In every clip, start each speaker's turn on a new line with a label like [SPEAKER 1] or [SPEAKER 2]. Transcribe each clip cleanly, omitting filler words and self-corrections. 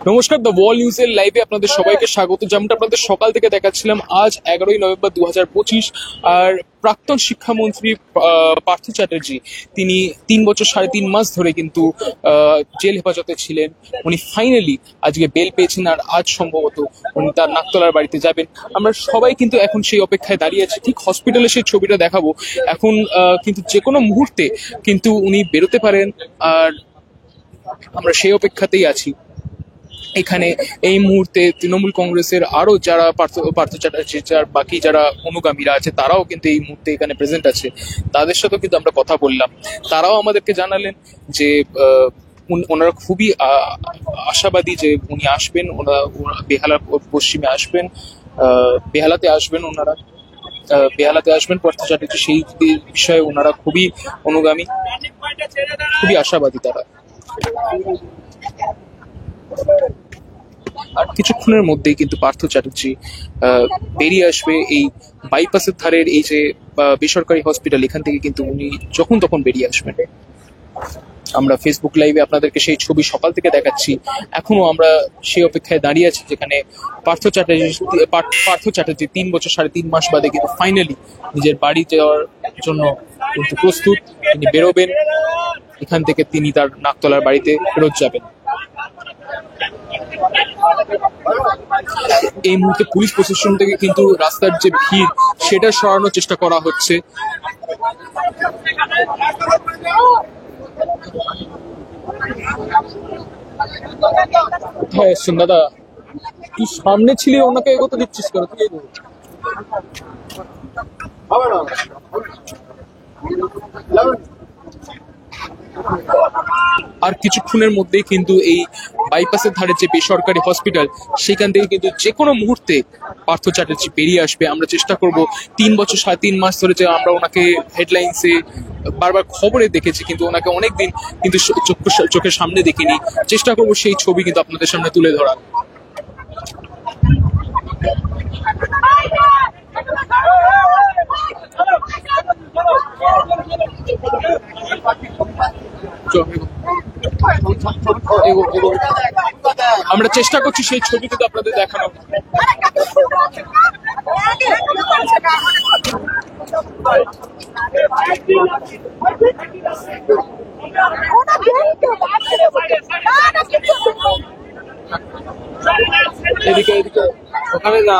[SPEAKER 1] নমস্কার, দ্য ওয়াল নিউজের লাইভে আপনাদের সবাইকে স্বাগত। যেমনটা আপনাদের সকাল থেকে দেখাচ্ছিলাম, আজ 11ই নভেম্বর 2025। আর প্রাক্তন শিক্ষামন্ত্রী পার্থ চ্যাটার্জি, তিনি 3 বছর 3.5 মাস ধরে কিন্তু জেল হেফাজতে ছিলেন। উনি ফাইনালি আজকে বেল পেয়েছেন, আর আজ সম্ভবত উনি তার নাকতলার বাড়িতে যাবেন। আমরা সবাই কিন্তু এখন সেই অপেক্ষায় দাঁড়িয়ে আছি। ঠিক হসপিটালে সেই ছবিটা দেখাবো এখন, কিন্তু যে কোনো মুহূর্তে কিন্তু উনি বেরোতে পারেন, আর আমরা সেই অপেক্ষাতেই আছি। এখানে এই মুহূর্তে তৃণমূল কংগ্রেসের আরো যারা পার্থ চ্যাটার্জি বাকি যারা অনুগামীরা আছে, তারাও কিন্তু এই মুহূর্তে এখানে প্রেজেন্ট আছে। তাদের সাথেও কিন্তু আমরা কথা বললাম। তারাও আমাদেরকে জানালেন যে ওনারা খুবই আশাবাদী যে উনি আসবেন, ওনারা বেহালার পশ্চিমে আসবেন, বেহালাতে আসবেন। ওনারা বেহালাতে আসবেন পার্থ চ্যাটার্জি, সেই বিষয়ে ওনারা খুবই অনুগামী, খুবই আশাবাদী তারা। আর কিছুক্ষণের মধ্যেই কিন্তু পার্থ চ্যাটার্জি বেরিয়ে আসবে এই বাইপাসের ধারের এই যে বেসরকারি হসপিটাল, এখান থেকে কিন্তু উনি যখন তখন বেরিয়ে আসবেন। আমরা ফেসবুক লাইভে আপনাদেরকে সেই ছবি সকাল থেকে দেখাচ্ছি। এখনো আমরা সেই অপেক্ষায় দাঁড়িয়ে আছি যেখানে পার্থ চ্যাটার্জি 3 বছর 3.5 মাস বাদে কিন্তু ফাইনালি নিজের বাড়ি যাওয়ার জন্য কিন্তু প্রস্তুত। তিনি বেরোবেন এখান থেকে, তিনি তার নাকতলার বাড়িতে ফেরত যাবেন। এই মুহূর্তে পুলিশ প্রশাসন থেকে কিন্তু রাস্তার যে ভিড় সেটা সরানোর চেষ্টা করা হচ্ছে। হ্যাঁ দাদা, তুই সামনে ছিলি, ওনাকে এগোতে দিচ্ছিস কেন? তুই আর কিছুক্ষণের মধ্যেই কিন্তু এই বাইপাসের ধারে যে বেসরকারি হসপিটাল, সেখান থেকে কিন্তু যে কোনো মুহূর্তে পার্থ চ্যাটার্জি বেরিয়ে আসবে। আমরা চেষ্টা করব, 3 বছর 3.5 মাস ধরে যে আমরা ওনাকে হেডলাইন্সে বারবার খবরে দেখেছি, কিন্তু ওনাকে অনেকদিন কিন্তু চোখের সামনে দেখিনি। চেষ্টা করব সেই ছবি কিন্তু আপনাদের সামনে তুলে ধরা। আমরা চেষ্টা করছি সেই ছবি কিন্তু আপনাদের দেখানো। এদিকে এদিকে ওখানে না,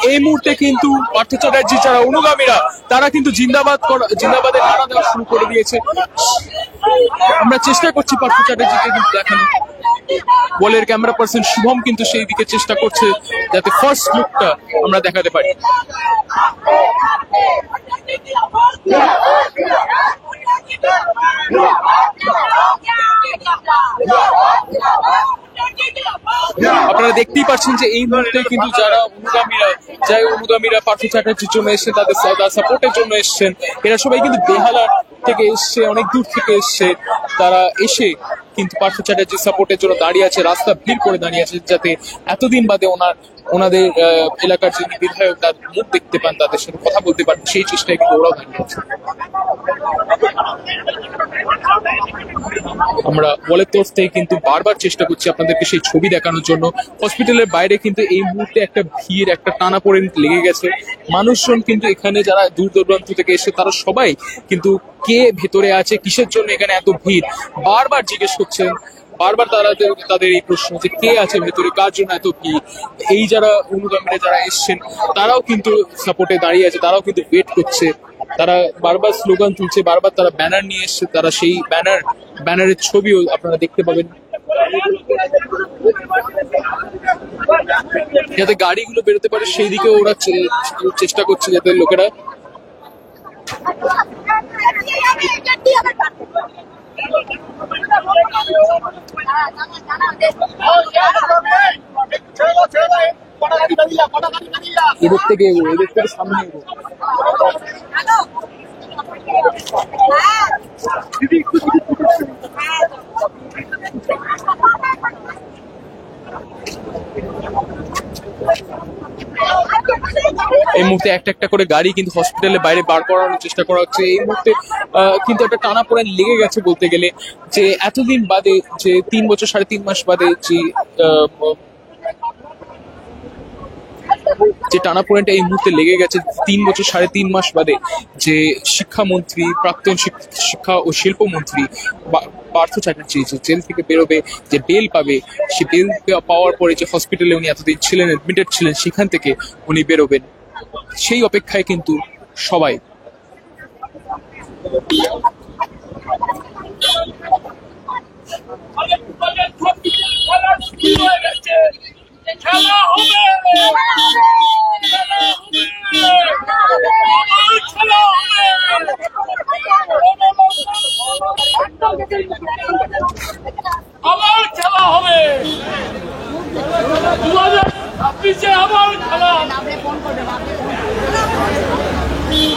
[SPEAKER 1] এই মুহূর্তে কিন্তু পার্থ চ্যাটার্জি যারা অনুগামীরা, তারা কিন্তু জিন্দাবাদের নারা দেওয়া শুরু করে দিয়েছে। আমরা চেষ্টা করছি পার্থ চ্যাটার্জিকে কিন্তু দেখানো। বলের ক্যামেরা পার্সন শুভম কিন্তু সেই দিকে চেষ্টা করছে যাতে ফার্স্ট লুকটা আমরা দেখাতে পারি। আপনারা দেখতেই পাচ্ছেন যে এই মুহূর্তে কিন্তু যারা অনুগামীরা পার্থ চ্যাটার্জির জন্য এসছেন, তাদের সাপোর্টের জন্য এসছেন, এরা সবাই কিন্তু বেহালা থেকে এসছে, অনেক দূর থেকে এসছে। তারা এসে কিন্তু পার্থ চ্যাটার্জির সাপোর্টের জন্য দাঁড়িয়ে আছে, রাস্তা ভিড় করে দাঁড়িয়ে আছে, যাতে এতদিন বাদে ওনাদের এলাকার যিনি বিধায়ক তার মুখ দেখতে পান, তাদের সাথে কথা বলতে পারেন, সেই চেষ্টায় কিন্তু ওরাও দাঁড়িয়ে আছে। আমরা ওয়ালের তরফ থেকে কিন্তু বারবার চেষ্টা করছি আপনাদেরকে সেই ছবি দেখানোর জন্য। হসপিটালের বাইরে কিন্তু এই মুহূর্তে একটা ভিড়, একটা টানাপোড়েন লেগে গেছে। মানুষজন কিন্তু এখানে যারা দূর দূরান্ত থেকে এসে, তারা সবাই কিন্তু কে ভেতরে আছে, কিসের জন্য এখানে এত ভিড়, বারবার জিজ্ঞেস করছেন। বারবার তাদের এই প্রশ্ন যে কে আছে ভেতরে, কার জন্য এত ভিড়। এই যারা অনুগামীরা যারা এসছেন, তারাও কিন্তু সাপোর্টে দাঁড়িয়ে আছে, তারাও কিন্তু ওয়েট করছে। তারা বারবার স্লোগান তুলছে, বারবার তারা ব্যানার নিয়ে এসছে। তারা সেই ব্যানারের ছবিও আপনারা দেখতে পাবেন, যাতে গাড়িগুলো বেরোতে পারে সেই দিকে ওরা চেষ্টা করছে, যাতে লোকেরা এদের থেকে সামনে এগো। এই মুহূর্তে একটা একটা করে গাড়ি কিন্তু হসপিটালের বাইরে বার করানোর চেষ্টা করা হচ্ছে। এই মুহূর্তে কিন্তু একটা টানাপোড়েন লেগে গেছে বলতে গেলে, যে এতদিন বাদে, যে 3 বছর 3.5 মাস বাদে যে টানাপোড়েনটা এই মুহূর্তে লেগে গেছে 3 বছর 3.5 মাস বাদে, যে শিক্ষামন্ত্রী, প্রাক্তন শিক্ষা ও শিল্পমন্ত্রী পার্থ চ্যাটার্জি যে জেল থেকে বেরোবে, যে বেল পাবে, সে বেল পাওয়ার পরে যে হসপিটালে উনি এতদিন ছিলেন, এডমিটেড ছিলেন, সেখান থেকে উনি বেরোবেন, সেই অপেক্ষায় কিন্তু সবাই।
[SPEAKER 2] আবার খেলা হবে 2026-এ, আবার খেলা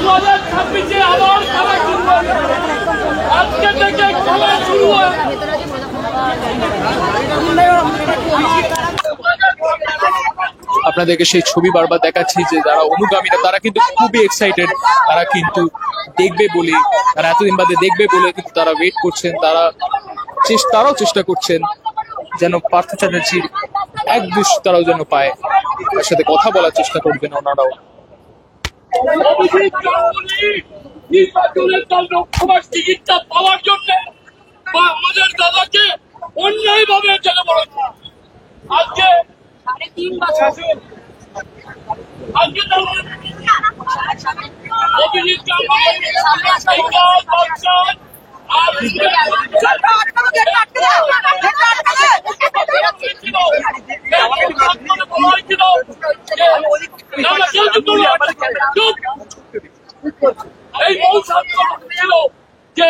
[SPEAKER 2] 2026-এ আবার খেলা শুরু হবে। আজকে থেকে খেলা শুরু হবে।
[SPEAKER 1] আপনাদেরকে সেই ছবি বারবার দেখাচ্ছি, যে যারা অনুগামীরা তারা কিন্তু খুবই এক্সাইটেড, তারা কিন্তু দেখবে বলে, তারা এতদিন বাদে দেখবে বলে কিন্তু তারা ওয়েট করছেন, তারাও চেষ্টা করছেন যেন পার্থ চ্যাটার্জির এক দুষ তারাও যেন পায়, তার সাথে কথা বলার চেষ্টা করবেন ওনারাও।
[SPEAKER 2] নির্বাচনের দল লোকসভার টিকিটটা পাওয়ার জন্য বা আমাদের দাদাকে অন্যায় ভাবে জেলে পড়েছে। আজকে 3.5 বছর আজকে অভিজিৎ এই মূল ছাত্র ছিল যে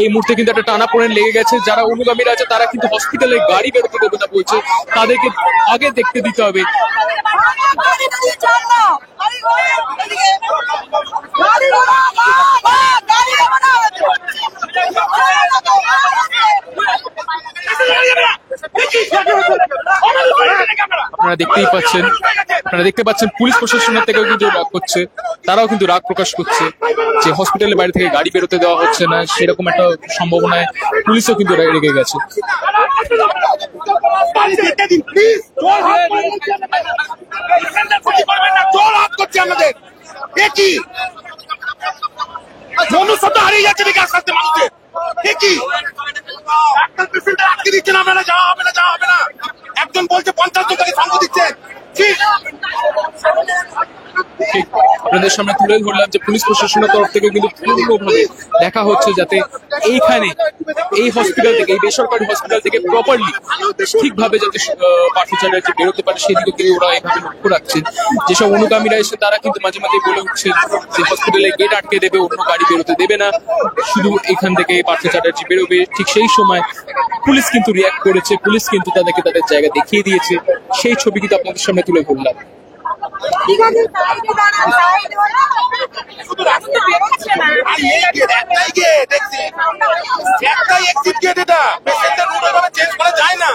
[SPEAKER 1] এই মুহূর্তে কিন্তু একটা টানাপোড়েন লেগে গেছে, যারা অনুগামীরা আছে তারা কিন্তু হসপিটালে গাড়ি বেরোতে দেবে না বলছে, তাদেরকে আগে দেখতে দিতে হবে। আপনারা দেখতে পাচ্ছেন পুলিশ প্রশাসনের থেকেও কিন্তু রাগ করছে, তারাও কিন্তু রাগ প্রকাশ করছে যে হসপিটালের বাইরে থেকে গাড়ি বেরোতে দেওয়া হচ্ছে না, সেরকম একটা সম্ভাবনায় পুলিশও কিন্তু রেগে গেছে।
[SPEAKER 3] মনুষ্যত্ব হারিয়ে যাচ্ছে নাকি আস্তে আস্তে মানুষের? কি ডাক্তার পেশেন্টটা আটকে দিচ্ছেন, আপনারা যাওয়া হবে না, যাওয়া হবে না। একজন বলছে 50 জন তাকে সঙ্গ দিচ্ছেন।
[SPEAKER 1] আপনাদের সামনে তুলে ধরলাম যে পুলিশ প্রশাসনের তরফ থেকে কিন্তু পূর্ণভাবে দেখা হচ্ছে যাতে এইখানে এই হসপিটাল থেকে, এই বেসরকারি হসপিটাল থেকে প্রপারলি ঠিকভাবে যাতে পার্থ চ্যাটার্জি বেরোতে পারে সেদিকে কিন্তু ওরা এইভাবে লক্ষ্য রাখছেন। যেসব অনুগামীরা এসে তারা কিন্তু মাঝে মাঝে বলে উঠছেন যে হসপিটালে গেট আটকে দেবে, অন্য গাড়ি বেরোতে দেবে না, শুধু এখান থেকে পার্থ চ্যাটার্জি বেরোবে। ঠিক সেই সময় পুলিশ কিন্তু রিয়াক্ট করেছে, পুলিশ কিন্তু তাদেরকে তাদের জায়গা দেখিয়ে দিয়েছে, সেই ছবি কিন্তু আপনাদের সামনে তুলে ধরলাম।
[SPEAKER 3] যায় না।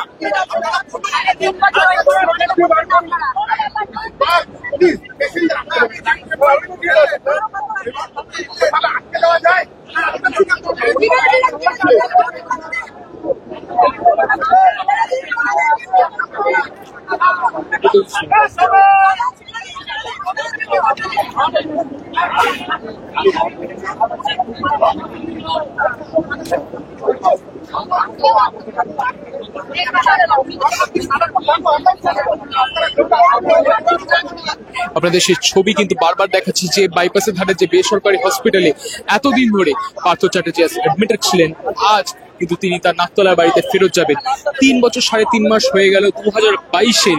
[SPEAKER 1] আপনাদের সেই ছবি কিন্তু বারবার দেখাচ্ছি যে বাইপাসের ধারে যে বেসরকারি হসপিটালে এতদিন ধরে পার্থ চ্যাটার্জি অ্যাডমিটেড ছিলেন, আজ কিন্তু তিনি তার নাকতলার বাড়িতে ফেরত যাবেন। 3 বছর 3.5 মাস হয়ে গেল 2022-এ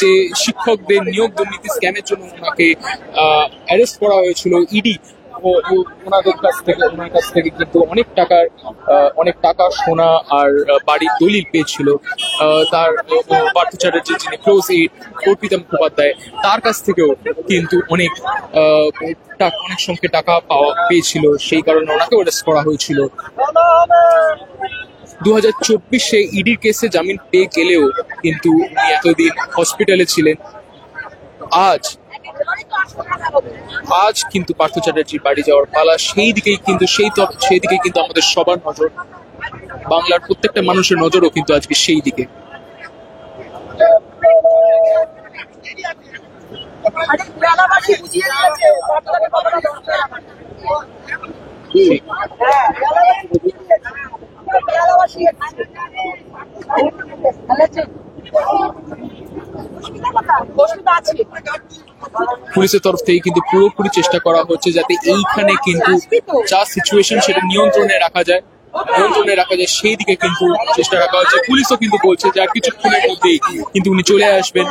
[SPEAKER 1] যে শিক্ষকদের নিয়োগ দুর্নীতি স্ক্যামের জন্য ওনাকে অ্যারেস্ট করা হয়েছিল ইডি। ওনার কাছ থেকে কিন্তু অনেক টাকা সোনা আর বাড়ির দলিল পেয়েছিল। তার পার্থ চ্যাটার্জি যিনি ক্লোজ এইড অর্পিতা মুখোপাধ্যায়, তার কাছ থেকেও কিন্তু অনেক সংখ্যে টাকা পেয়েছিল, সেই কারণে ওনাকেও অ্যারেস্ট করা হয়েছিল। 2024-এ ইডির কেসে জামিন পেয়ে গেলেও কিন্তু উনি এতদিন হসপিটালে ছিলেন। আজ কিন্তু পার্থ চ্যাটার্জির বাড়ি যাওয়ার পালা। সেই দিকেই কিন্তু আমাদের সবার নজর, বাংলার প্রত্যেকটা মানুষের নজরও কিন্তু আজকে সেই দিকে। পুলিশের তরফ থেকে কিন্তু পুরোপুরি চেষ্টা করা হচ্ছে যাতে এইখানে কিন্তু যা সিচুয়েশন সেটা নিয়ন্ত্রণে রাখা যায়, সেই দিকে কিন্তু চেষ্টা রাখা হচ্ছে। পুলিশও কিন্তু বলছে যে আর কিছুক্ষণের মধ্যেই কিন্তু উনি চলে আসবেন,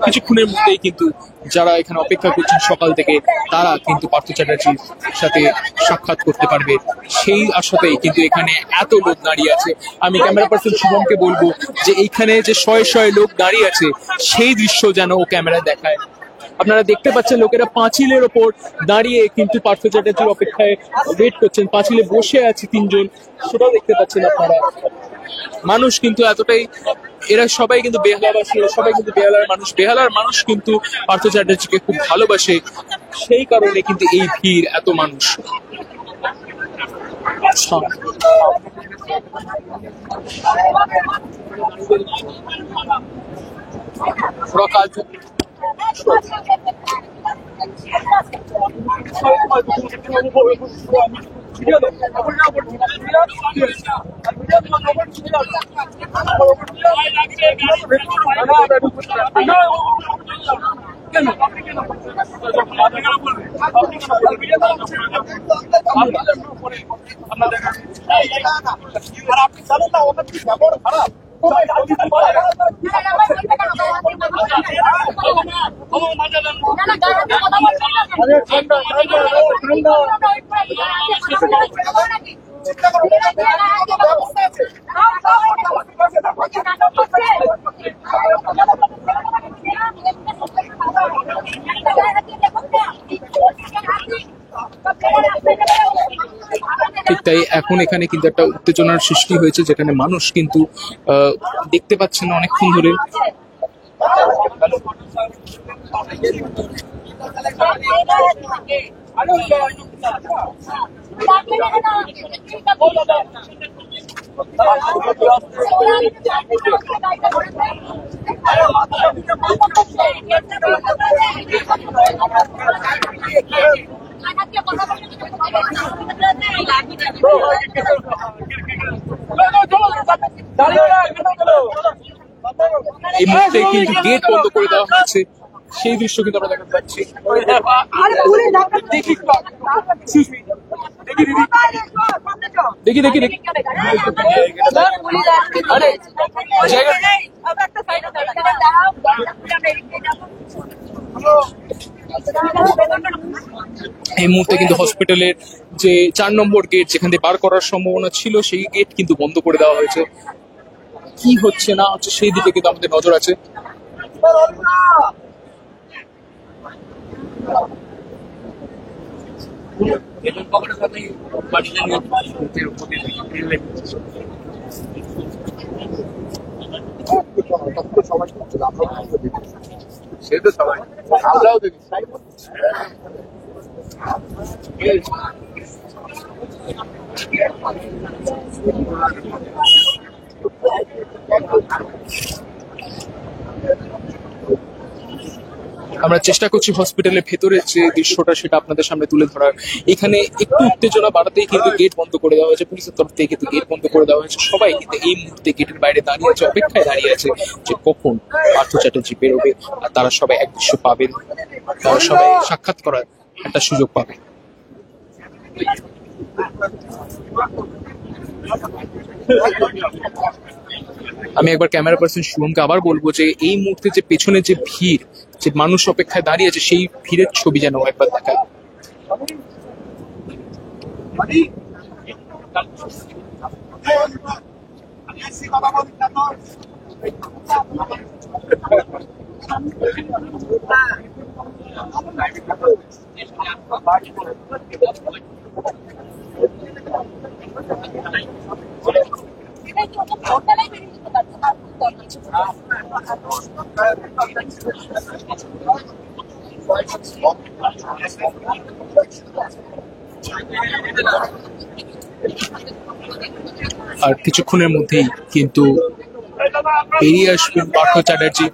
[SPEAKER 1] কিছুক্ষণের মধ্যেই কিন্তু যারা এখানে অপেক্ষা করছেন সকাল থেকে তারা কিন্তু পার্থ চ্যাটার্জির সাথে সাক্ষাৎ করতে পারবে, সেই আশাতেই কিন্তু এখানে এত লোক দাঁড়িয়ে আছে। আমি ক্যামেরা পার্সন শুভমকে বলবো যে এইখানে যে শয়ে লোক দাঁড়িয়ে আছে সেই দৃশ্য যেন ও ক্যামেরা দেখায়। আপনারা দেখতে পাচ্ছেন লোকেরা পাঁচিলের ওপর দাঁড়িয়ে কিন্তু পার্থ চ্যাটার্জির অপেক্ষায় ওয়েট করছেন। পাঁচিলে বসে আছে 3 জন, সেটাও দেখতে পাচ্ছেন আপনারা। মানুষ কিন্তু এতটাই, এরা সবাই কিন্তু বেহালাবাসী, সবাই কিন্তু বেহালার মানুষ কিন্তু পার্থ চ্যাটার্জিকে খুব ভালোবাসে, সেই কারণে কিন্তু এই ভিড়, এত মানুষ। ঠিক তাই, এখন এখানে কিন্তু একটা উত্তেজনার সৃষ্টি হয়েছে, যেখানে মানুষ কিন্তু দেখতে পাচ্ছে না অনেকক্ষণ ধরে। এই মুহূর্তে কিন্তু গেট বন্ধ করে দেওয়া হয়েছে, সেই দৃশ্য কিন্তু আমরা দেখতে পাচ্ছি। দেখি এই মুহূর্তে কিন্তু হসপিটালের যে 4 নম্বর গেট, যেখান থেকে বার করার সম্ভাবনা ছিল, সেই গেট কিন্তু বন্ধ করে দেওয়া হয়েছে। কি হচ্ছে না হচ্ছে সেই দিকে কিন্তু আমাদের নজর আছে। সে তো সবাই, আমরাও দেখি। আমরা চেষ্টা করছি হসপিটালের ভেতরের যে দৃশ্যটা সেটা আপনাদের সামনে তুলে ধরার। এখানে একটু উত্তেজনা বাড়াতেই কিন্তু গেট বন্ধ করে দেওয়া হয়েছে, পুলিশের তরফ থেকে কিন্তু গেট বন্ধ করে দেওয়া হয়েছে। সবাই কিন্তু এই মুহূর্তে গেটের বাইরে দাঁড়িয়ে আছে, অপেক্ষায় দাঁড়িয়ে আছে যে কখন পার্থ চ্যাটার্জি বেরোবে আর তারা সবাই এক দৃশ্য পাবেন, তারা সবাই সাক্ষাৎ করার একটা সুযোগ পাবে। আমি একবার ক্যামেরা পার্সন শুভমকে আবার বলবো যে এই মুহূর্তে যে পেছনে যে ভিড়, যে মানুষ অপেক্ষায় দাঁড়িয়ে আছে, সেই ভিড়ের ছবি যেন একবার দেখায়। আর কিছুক্ষণের মধ্যেই কিন্তু বেরিয়ে আসবেন পার্থ চ্যাটার্জি।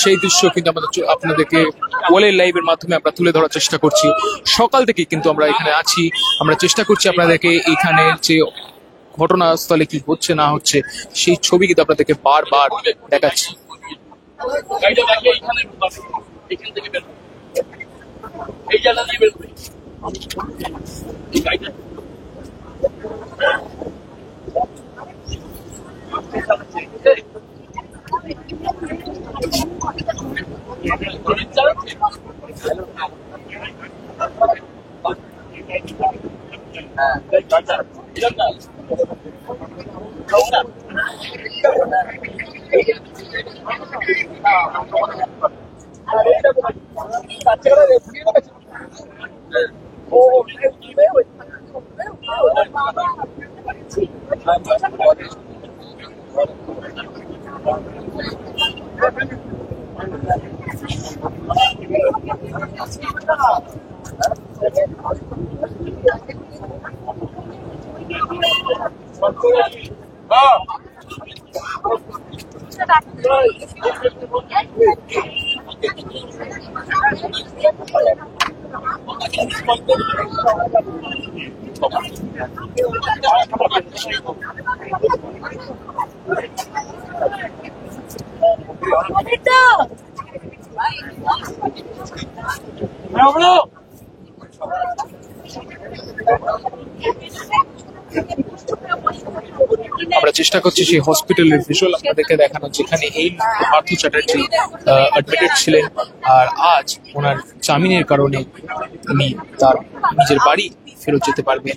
[SPEAKER 1] সেই দৃশ্য কিন্তু আপনাদেরকে ওয়ালের লাইভের মাধ্যমে আমরা তুলে ধরার চেষ্টা করছি। সকাল থেকে কিন্তু আমরা এখানে আছি, আমরা চেষ্টা করছি আপনাদেরকে এখানে যে ঘটনাস্থলে কি হচ্ছে না হচ্ছে সেই ছবি কিন্তু আপনাদেরকে বারবার দেখাচ্ছি। আমরা চেষ্টা করছি সেই হসপিটালের ভিজুয়াল আপনাদেরকে দেখানো, যেখানে এই পার্থ চ্যাটার্জি অ্যাডমিটেড ছিলেন। আর আজ ওনার জামিনের কারণে উনি তার নিজের বাড়ি ফেরত যেতে পারবেন,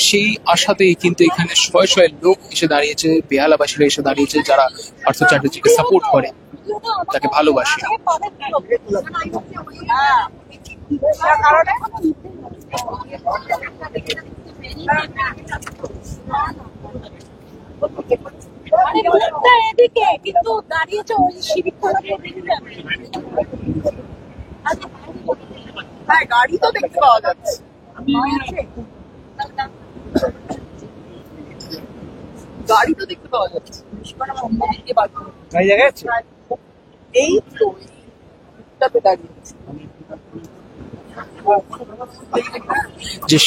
[SPEAKER 1] সেই আশাতেই কিন্তু এখানে শয়ে শয়ে লোক এসে দাঁড়িয়েছে, বেহালাবাসীরা এসে দাঁড়িয়েছে, যারা পার্থ চ্যাটার্জিকে সাপোর্ট করে, তাকে ভালোবাসে।
[SPEAKER 4] এদিকে কিন্তু দাঁড়িয়েছে ওই শিবিরতলা। হ্যাঁ, গাড়ি তো দেখতে পাওয়া যাচ্ছে, গাড়ি তো দেখতে পাওয়া যাচ্ছে। এই তো এইটাতে দাঁড়িয়েছে।
[SPEAKER 1] যে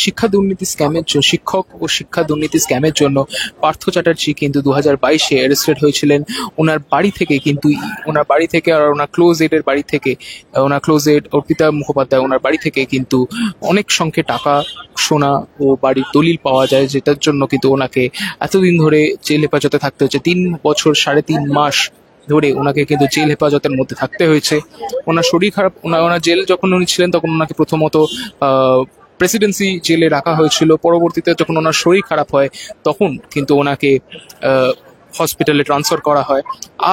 [SPEAKER 1] শিক্ষা দুর্নীতি স্ক্যামের জন্য, শিক্ষক ও শিক্ষা দুর্নীতি স্ক্যামের জন্য পার্থ চ্যাটার্জি কিন্তু 2022-এ অ্যারেস্টেড হয়েছিলেন। ওনার বাড়ি থেকে কিন্তু আর ওনার ক্লোজ এডের বাড়ি থেকে, ওনার ক্লোজ এড অর্পিতা মুখোপাধ্যায়, ওনার বাড়ি থেকে কিন্তু অনেক সংখ্যে টাকা, সোনা ও বাড়ির দলিল পাওয়া যায়, যেটার জন্য কিন্তু ওনাকে এতদিন ধরে জেল হেফাজতে থাকতে হচ্ছে। 3 বছর 3.5 মাস ধরে ওনাকে কিন্তু জেল হেফাজতের মধ্যে থাকতে হয়েছে। ওনার শরীর খারাপ, ওনার জেল যখন উনি ছিলেন তখন ওনাকে প্রথমত প্রেসিডেন্সি জেলে রাখা হয়েছিল। পরবর্তীতে যখন ওনার শরীর খারাপ হয় তখন কিন্তু ওনাকে হসপিটালে ট্রান্সফার করা হয়।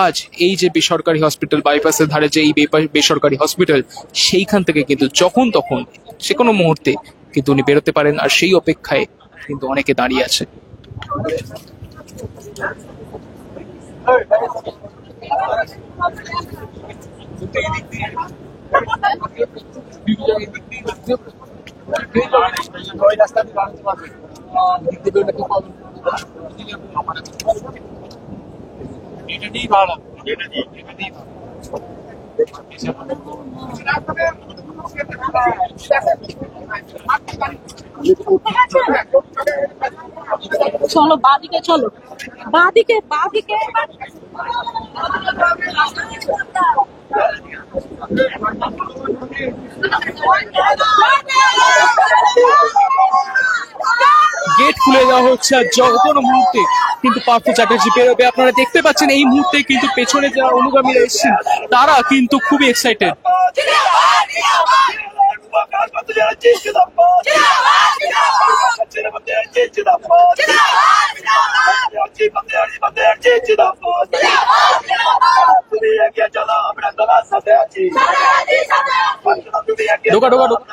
[SPEAKER 1] আজ এই যে বেসরকারি হসপিটাল, বাইপাসের ধারে যে এই বেসরকারি হসপিটাল, সেইখান থেকে কিন্তু যখন তখন যে কোনো মুহূর্তে কিন্তু উনি বেরোতে পারেন, আর সেই অপেক্ষায় কিন্তু অনেকে দাঁড়িয়ে আছে।
[SPEAKER 3] এটা নিয়ে ভালো, এটা নিয়ে
[SPEAKER 4] চলো বাদিকে, চলো বাদিকে, বাদিকে।
[SPEAKER 1] গেট খুলে দেওয়া হচ্ছে আর কোনো মুহূর্তে কিন্তু পার্থ চ্যাটার্জি বেরোবে। আপনারা দেখতে পাচ্ছেন এই মুহূর্তে কিন্তু পেছনে যারা অনুগামীরা এসেছেন তারা কিন্তু খুবই এক্সাইটেড। ঢোকা ঢোকা ঢোকা।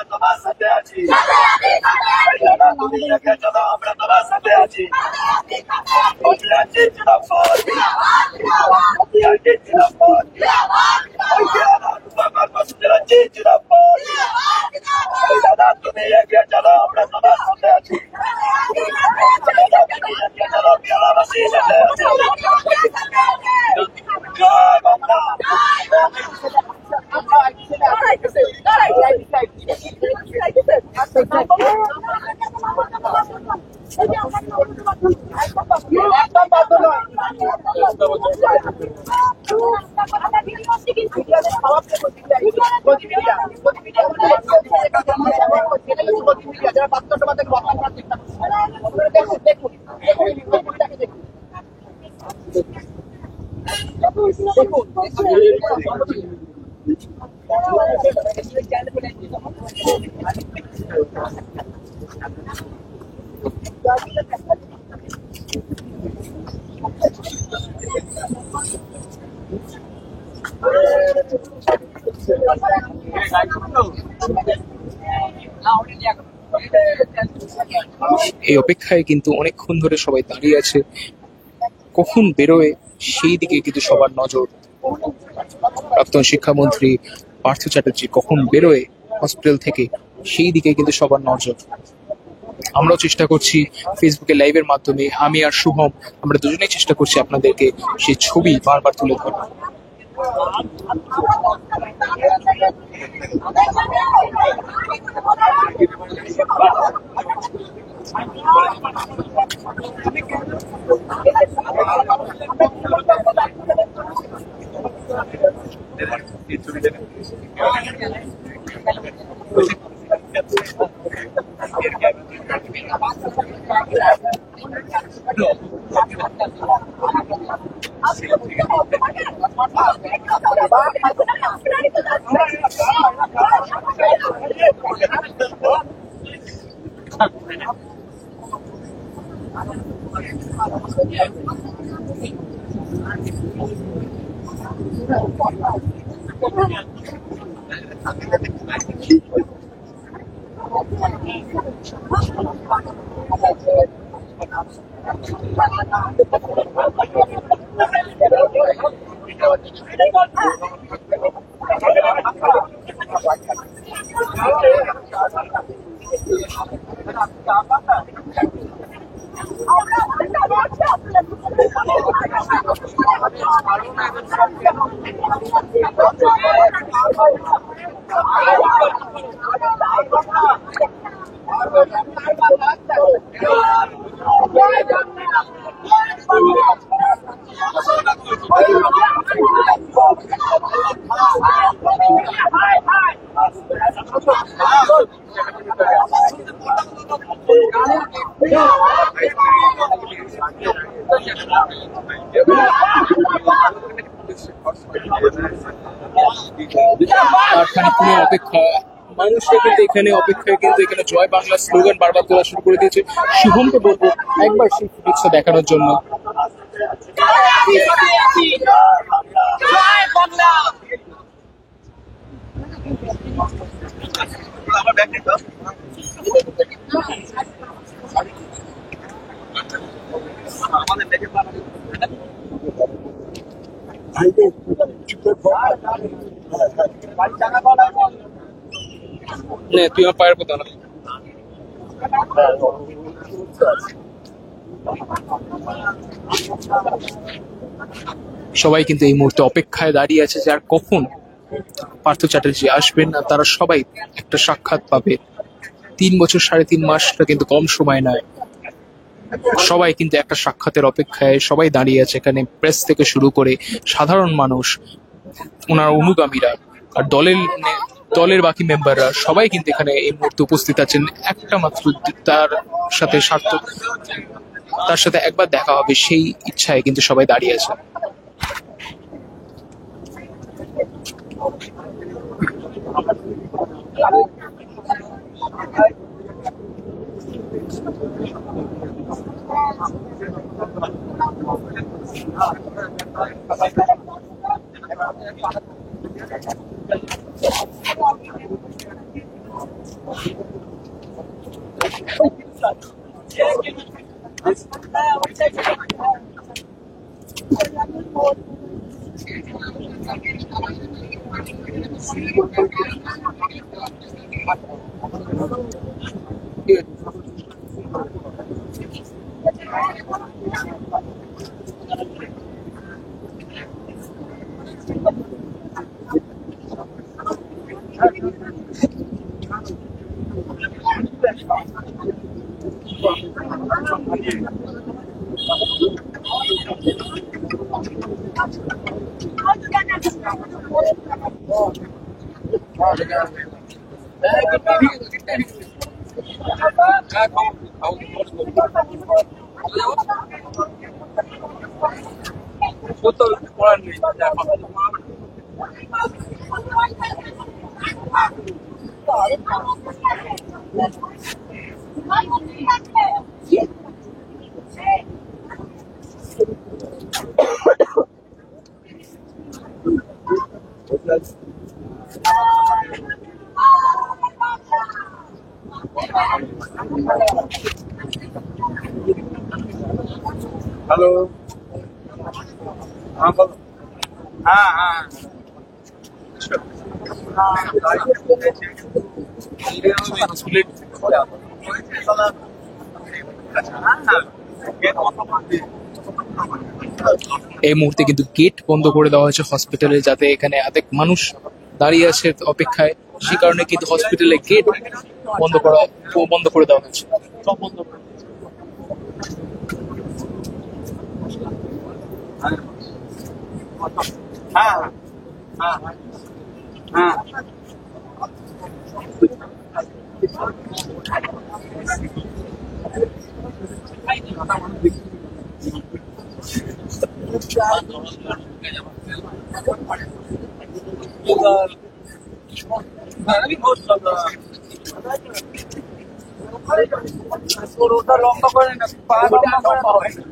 [SPEAKER 1] এই অপেক্ষায় কিন্তু অনেকক্ষণ ধরে সবাই দাঁড়িয়ে আছে, কখন বেরোয় সেই দিকে কিন্তু সবার নজর। প্রাক্তন শিক্ষামন্ত্রী পার্থ চ্যাটার্জি কখন বেরোয় হসপিটাল থেকে সেই দিকে কিন্তু সবার নজর। আমরাও চেষ্টা করছি ফেসবুকে লাইভের মাধ্যমে, আমি আর শুভম আমরা দুজনেই চেষ্টা করছি আপনাদেরকে সেই ছবি বারবার তুলে ধরা। খানিকক্ষণ অপেক্ষা, মানুষরা কিন্তু এখানে অপেক্ষায় কিন্তু এখানে জয় বাংলা স্লোগান বারবার তোলা শুরু করে দিয়েছে। শুভমকে বলবো একবার সেই ফুটেজটা দেখানোর জন্য। তুই আমার পায়ের কথা না। সবাই কিন্তু এই মুহূর্তে অপেক্ষায় দাঁড়িয়ে আছে যে আর কখন পার্থ চ্যাটার্জি আসবেন, আর তারা সবাই একটা সাক্ষাৎ পাবে। 3 বছর 3.5 মাসটা কিন্তু কম সময় নয়। সবাই কিন্তু একটা সাক্ষাতের অপেক্ষায় সবাই দাঁড়িয়ে আছে এখানে, প্রেস থেকে শুরু করে সাধারণ মানুষ, ওনার অনুগামীরা, আর দলের বাকি মেম্বাররা সবাই কিন্তু এখানে এই মুহূর্তে উপস্থিত আছেন। একটা মাত্র তার সাথে একবার দেখা হবে সেই ইচ্ছায় কিন্তু সবাই দাঁড়িয়ে আছে।
[SPEAKER 3] हेलो हाँ बोलो हाँ हाँ
[SPEAKER 1] এই মুহূর্তে কিন্তু গেট বন্ধ করে দেওয়া হয়েছে হসপিটালে, যাতে এখানে অনেক মানুষ দাঁড়িয়ে আছে অপেক্ষায়, সে কারণে কিন্তু হসপিটালে গেট বন্ধ করে দেওয়া হয়েছে।
[SPEAKER 3] हाँ हाँ हाँ ওটা লম্বা করে না, পা লম্বা করে না।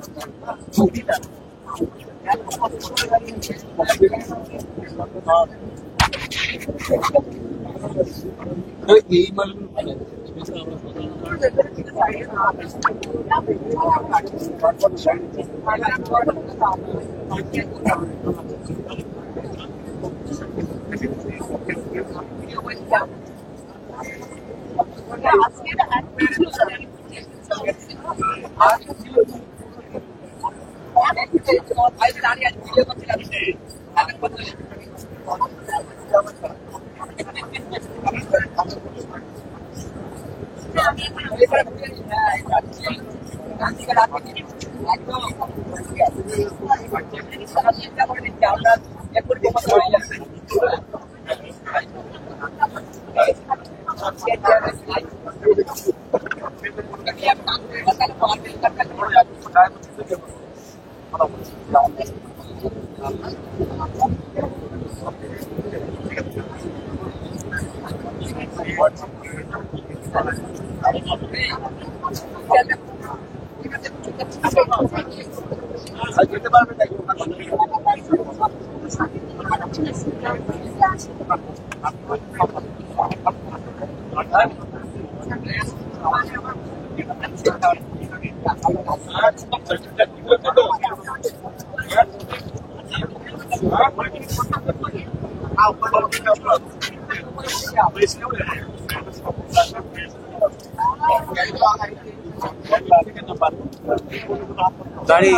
[SPEAKER 3] গাড়ি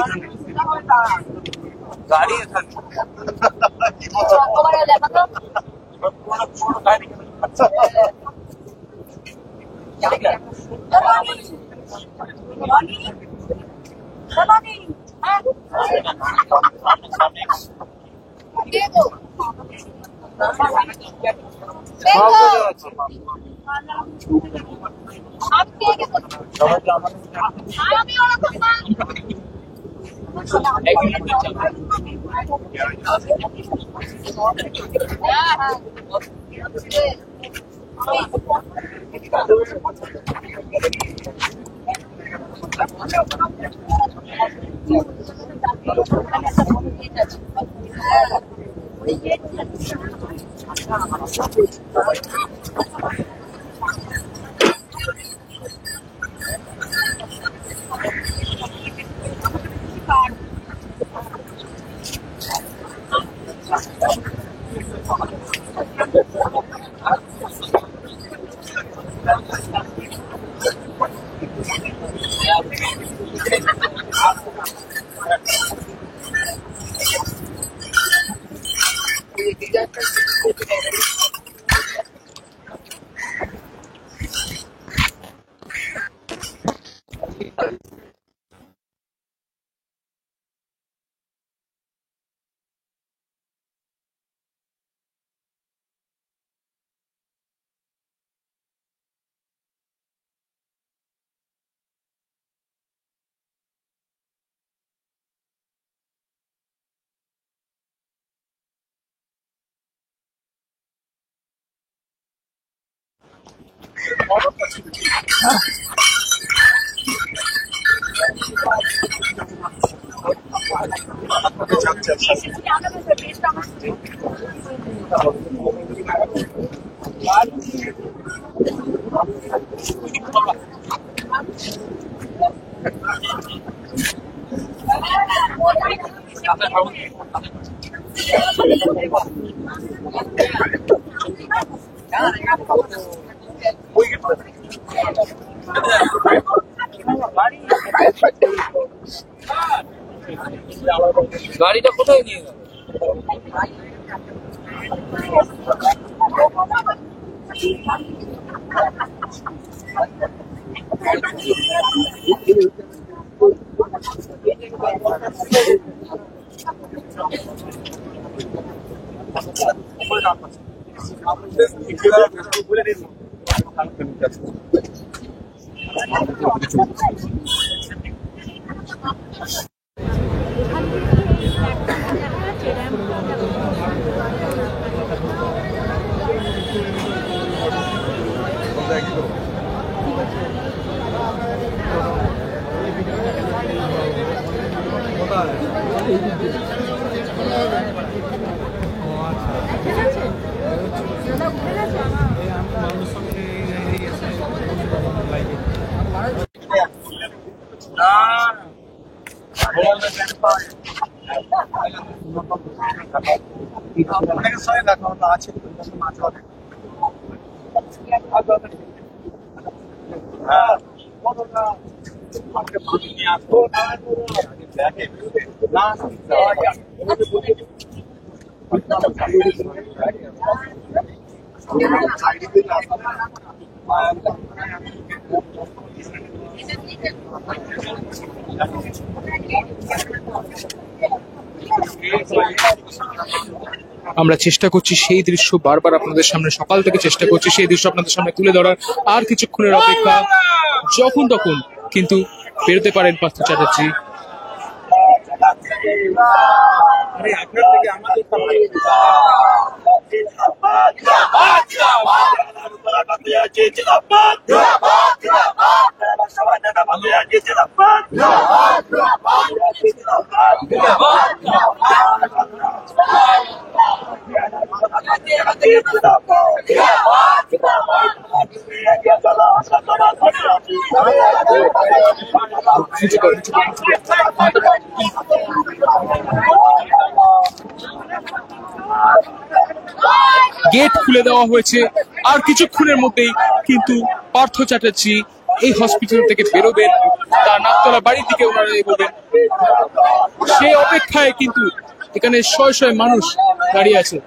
[SPEAKER 3] গাড়ি
[SPEAKER 2] গাড়িটা কোথায় নিয়ে গেল?
[SPEAKER 1] আমরা চেষ্টা করছি সেই দৃশ্য বারবার আপনাদের সামনে, সকাল থেকে চেষ্টা করছি সেই দৃশ্য আপনাদের সামনে তুলে ধরার। আর কিছুক্ষণের অপেক্ষা, যখন তখন কিন্তু বেরোতে পারেন পার্থ চ্যাটার্জি। গেট খুলে দেওয়া হয়েছে, আর কিছুক্ষণের মধ্যেই কিন্তু পার্থ চ্যাটার্জি এই হসপিটাল থেকে বেরোবেন, তার নাকতলা বাড়ির দিকে ওনারা এগোবেন। সেই অপেক্ষায় কিন্তু এখানে শয়ে শয়ে মানুষ দাঁড়িয়ে আছে।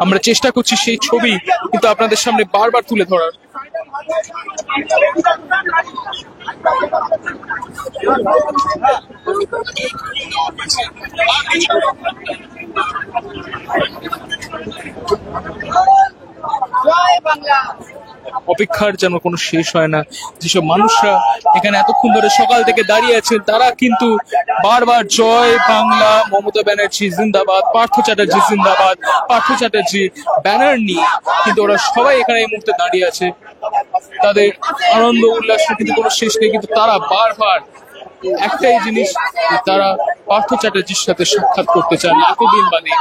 [SPEAKER 1] আমরা চেষ্টা করছি সেই ছবি কিন্তু আপনাদের সামনে বারবার তুলে ধরার। অপেক্ষার যেন কোনো শেষ হয় না। যেসব মানুষরা এখানে এতক্ষণ ধরে সকাল থেকে দাঁড়িয়ে আছেন তারা কিন্তু বারবার জয় বাংলা, মমতা ব্যানার্জি জিন্দাবাদ, পার্থ চ্যাটার্জি জিন্দাবাদ, পার্থ চ্যাটার্জি ব্যানার নিয়ে কিন্তু ওরা সবাই এখানে এই মুহূর্তে দাঁড়িয়ে আছে। তাদের আনন্দ উল্লাসের কিন্তু কোনো শেষ নেই, কিন্তু তারা বারবার একটাই জিনিস, তারা পার্থ চ্যাটার্জির সাথে সাক্ষাৎ করতে চান। এতদিন বাদে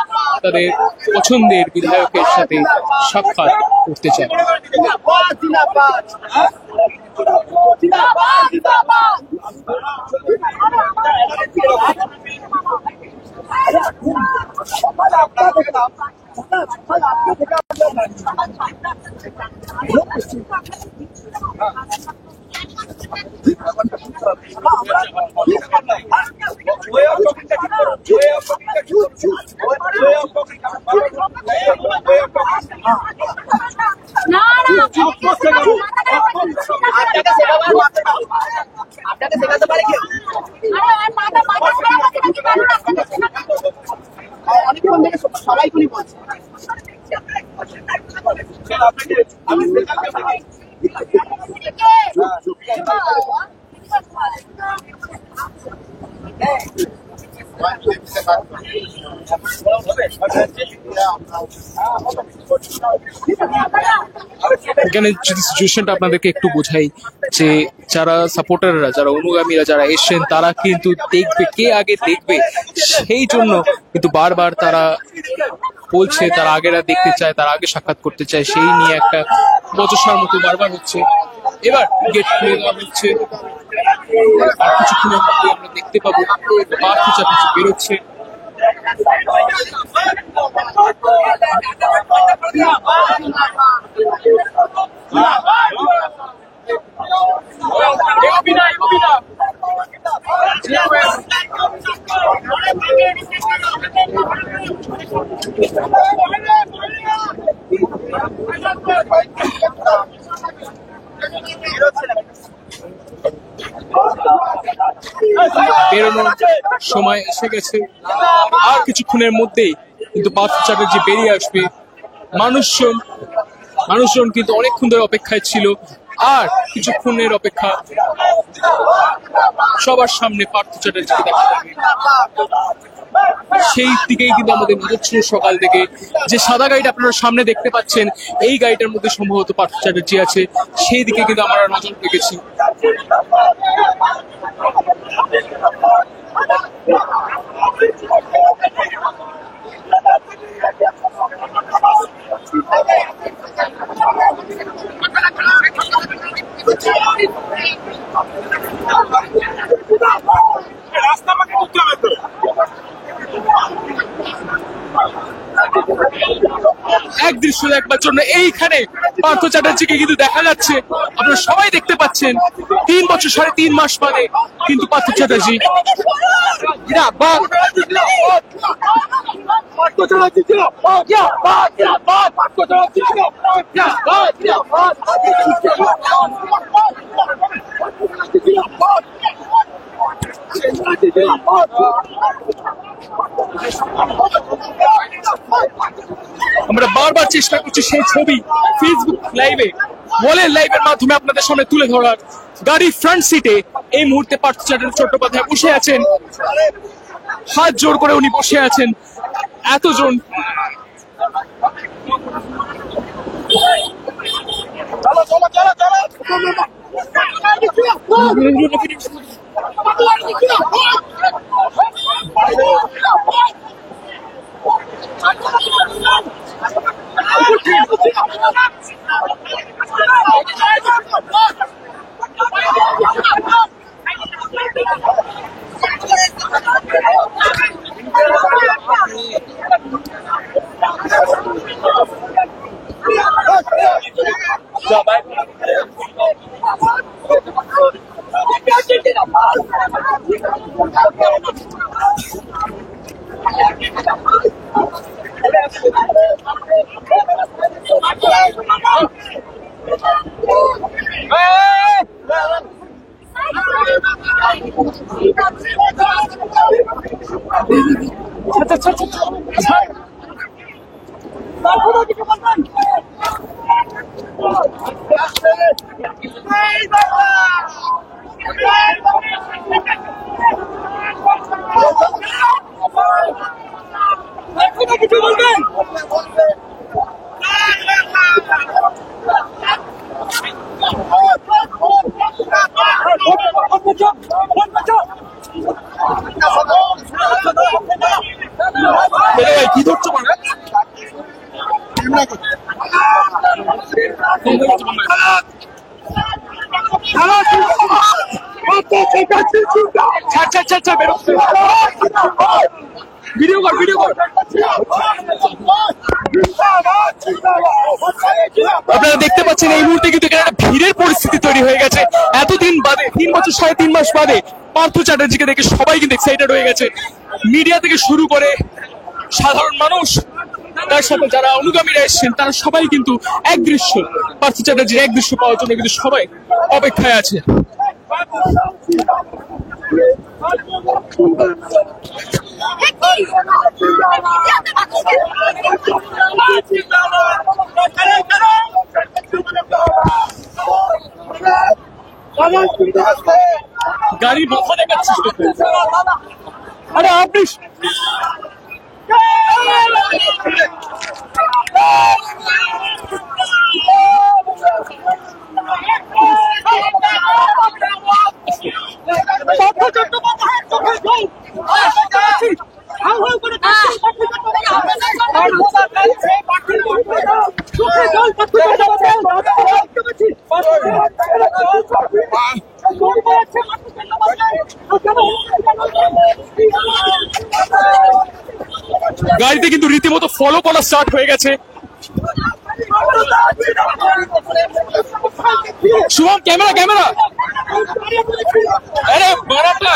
[SPEAKER 1] তাদের পছন্দের বিধায়কের সাথে সাক্ষাৎ করতে চান।
[SPEAKER 5] আপনাকে শেখাতে পারে কেউ? অনেকক্ষণ থেকে সবাই খুলি বলছে।
[SPEAKER 1] এখানে যদি সিচুয়েশনটা আপনাদেরকে একটু বোঝাই, যে যারা সাপোর্টাররা, যারা অনুগামীরা, যারা এসছেন তারা কিন্তু দেখবে, কে আগে দেখবে সেই জন্য কিন্তু বারবার তারা বলছে তারা আগেরা দেখতে চায়, তারা আগে সাক্ষাৎ করতে চায়। সেই নিয়ে একটা বচসার মতো বারবার হচ্ছে। এবার গেট খুলে দেওয়া হচ্ছে, আর কিছুক্ষণের মধ্যে আমরা দেখতে পাবো পার্থ চ্যাটার্জি বেরোচ্ছে। বেরোনোর সময় এসে গেছে, আর কিছুক্ষণের মধ্যেই কিন্তু পার্থ চ্যাটার্জি বেরিয়ে আসবে। মানুষজন কিন্তু অনেকক্ষণ ধরে অপেক্ষায় ছিল, আর কিছুক্ষণের অপেক্ষা, সবার সামনে পার্থ চ্যাটার্জিকে দেখা যাবে। সেই দিকেই কিন্তু আমাদের নজর ছিল সকাল থেকে। যে সাদা গাড়িটা আপনারা সামনে দেখতে পাচ্ছেন, এই গাড়িটার মধ্যে সম্ভবত পার্থ চ্যাটার্জি আছে, সেই দিকে কিন্তু আমরা নজর রেখেছি।
[SPEAKER 3] রাস্তা আমাকে করতে হবে তো।
[SPEAKER 1] এক দৃশ্য দেখবার জন্য এইখানে পার্থ চ্যাটার্জিকে কিন্তু দেখা যাচ্ছে, আপনারা সবাই দেখতে পাচ্ছেন। 3 বছর 3.5 মাস বাদে কিন্তু পার্থ চ্যাটার্জি আমরা বারবার চেষ্টা করছি সেই ছবি ফেসবুক লাইভে, ওয়ালের লাইভের মাধ্যমে আপনাদের সামনে তুলে ধরার। গাড়ির ফ্রন্ট সিটে এই মুহূর্তে পার্থ চ্যাটার্জি চট্টোপাধ্যায় বসে আছেন, হাত জোর করে উনি বসে আছেন। এতজন
[SPEAKER 2] সবাই কিছু বলবেন?
[SPEAKER 1] কি ধরছো মানে ভিডিও কর আপনারা দেখতে পাচ্ছেন এই মুহূর্তে কিন্তু এখানে একটা ভিড়ের পরিস্থিতি তৈরি হয়ে গেছে। এতদিন বাদে 3 বছর 3.5 মাস বাদে পার্থ চ্যাটার্জিকে দেখে সবাই কিন্তু এক্সাইটেড হয়ে গেছে। মিডিয়া থেকে শুরু করে সাধারণ মানুষ, তার সাথে যারা অনুগামীরা এসেছেন, তারা সবাই কিন্তু এক দৃশ্য পার্থ চ্যাটার্জির এক দৃশ্য পাওয়ার জন্য কিন্তু সবাই অপেক্ষায় আছে। গাড়ি মাথা দেখাচ্ছিস আরে আপনি গাড়িতে কিন্তু রীতিমতো ফলো করা স্টার্ট হয়ে গেছে। শুভম ক্যামেরা আরে বারাটা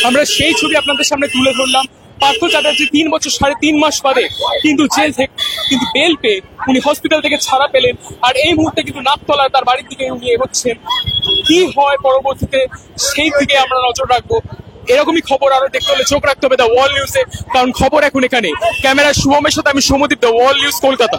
[SPEAKER 1] আমরা সেই ছবি আপনাদের সামনে তুলে ধরলাম। পার্থ চ্যাটার্জি 3 বছর 3.5 মাস বাদে কিন্তু জেল থেকে কিন্তু বেল পেয়ে উনি হসপিটাল থেকে ছাড়া পেলেন। আর এই মুহূর্তে কিন্তু নাকতলায় তার বাড়ির দিকে উনি এগোচ্ছেন। কি হয় পরবর্তীতে সেই দিকে আমরা নজর রাখবো। এরকমই খবর আরো দেখতে হলে চোখ রাখতে হবে দ্য ওয়াল নিউজে, কারণ খবর এখন এখানে। ক্যামেরা শুভমের সাথে আমি Soumyadeep, The Wall news, Kolkata.